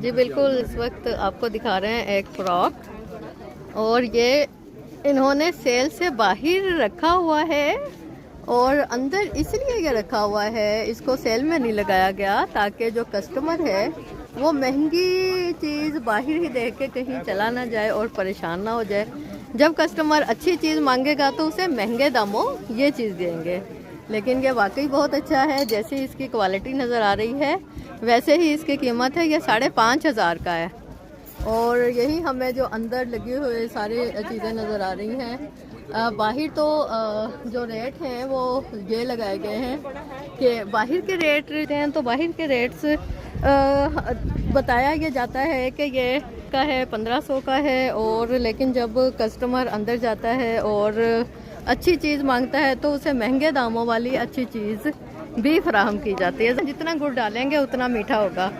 जी बिल्कुल, इस वक्त आपको दिखा रहे हैं एक फ्रॉक, और ये इन्होंने सेल से बाहर रखा हुआ है और अंदर इसलिए ये रखा हुआ है, इसको सेल में नहीं लगाया गया ताकि जो कस्टमर है वो महंगी चीज़ बाहर ही देख के कहीं चला ना जाए और परेशान ना हो जाए। जब कस्टमर अच्छी चीज़ मांगेगा तो उसे महंगे दामों ये चीज़ देंगे, लेकिन ये वाकई बहुत अच्छा है। जैसे इसकी क्वालिटी नज़र आ रही है वैसे ही इसकी कीमत है। ये 5,500 का है, और यही हमें जो अंदर लगे हुए सारे चीज़ें नज़र आ रही हैं। बाहर तो जो रेट हैं वो ये लगाए गए हैं कि बाहर के रेट हैं, तो बाहर के रेट्स बताया ये जाता है कि ये का है 1500 का है, और लेकिन जब कस्टमर अंदर जाता है और अच्छी चीज़ मांगता है तो उसे महंगे दामों वाली अच्छी चीज़ भी फराहम की जाती है। जितना गुड़ डालेंगे उतना मीठा होगा।